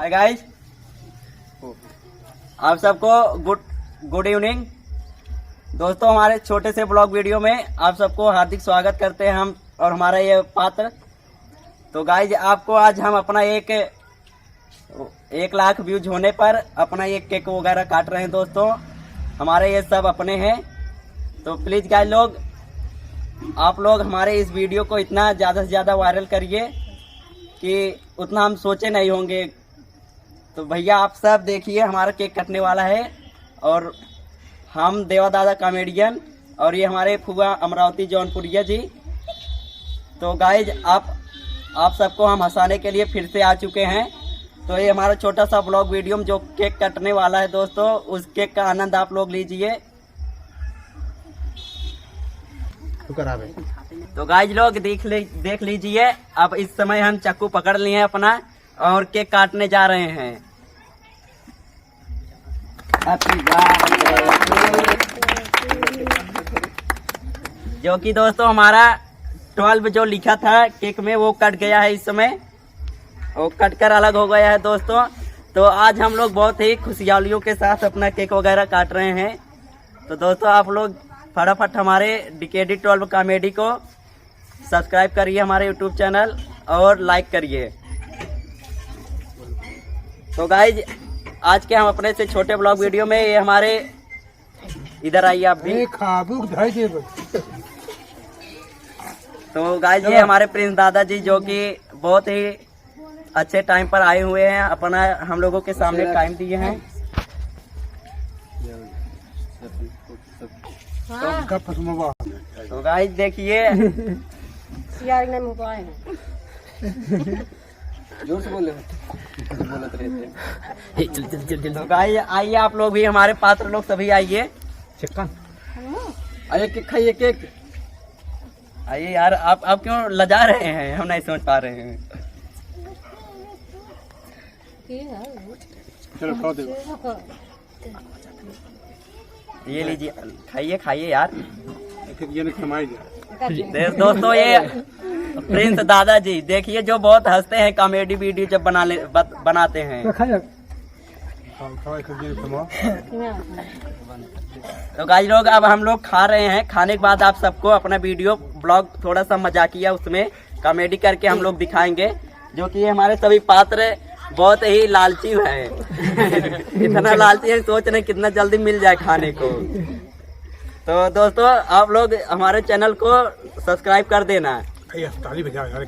Hi guys, आप सबको good evening दोस्तों। हमारे छोटे से ब्लॉग वीडियो में आप सबको हार्दिक स्वागत करते हैं हम और हमारा ये पात्र। तो गाइस, आपको आज हम अपना 1 लाख व्यूज होने पर अपना ये केक वगैरह काट रहे हैं दोस्तों। हमारे ये सब अपने हैं। तो प्लीज गाइस लोग, आप लोग हमारे इस वीडियो को इतना ज़्यादा से ज़्यादा वायरल करिए कि उतना हम सोचे नहीं होंगे। तो भैया आप सब देखिए, हमारा केक कटने वाला है और हम देवा दादा कॉमेडियन और ये हमारे फुआ अमरावती जौनपुरिया जी। तो गाइज आप सबको हम हंसाने के लिए फिर से आ चुके हैं। तो ये हमारा छोटा सा ब्लॉग वीडियो में जो केक कटने वाला है दोस्तों, उस केक का आनंद आप लोग लीजिए। तो गाइज लोग देख लीजिए, अब इस समय हम चाकू पकड़ लिए हैं अपना और केक काटने जा रहे हैं। जो कि दोस्तों हमारा 12 जो लिखा था केक में वो कट गया है इस समय, वो कट कर अलग हो गया है दोस्तों। तो आज हम लोग बहुत ही खुशहालियों के साथ अपना केक वगैरह काट रहे हैं। तो दोस्तों आप लोग फटाफट हमारे DKD 12 कॉमेडी को सब्सक्राइब करिए, हमारे YouTube चैनल, और लाइक करिए। तो गाइज, आज के हम अपने से छोटे ब्लॉग वीडियो में ये हमारे, इधर आइए आप भी। तो गाइज, ये हमारे प्रिंस दादा जी जो कि बहुत ही अच्छे टाइम पर आए हुए हैं, अपना हम लोगों के सामने टाइम दिए हैं। तो गाइज देखिए, जोर से बोले तो गाइस आइए आप लोग भी, हमारे पात्र लोग सभी आइए। आइए केक खाइए, केक आइए यार। आप क्यों लजा रहे हैं, हम नहीं समझ पा रहे हैं। चलो खाओ, देखो ये लीजिए, खाइए यार। दोस्तों ये प्रिंस दादा जी देखिए, जो बहुत हंसते हैं कॉमेडी वीडियो जब बनाते हैं। तो गाइस लोग, अब हम लोग खा रहे हैं। खाने के बाद आप सबको अपना वीडियो ब्लॉग थोड़ा सा मजाकिया उसमें कॉमेडी करके हम लोग दिखाएंगे। जो कि हमारे सभी पात्र बहुत ही लालची है। इतना लालची है, सोच रहे कितना जल्दी मिल जाए खाने को। तो दोस्तों आप लोग हमारे चैनल को सब्सक्राइब कर देना। ताली बजा यार।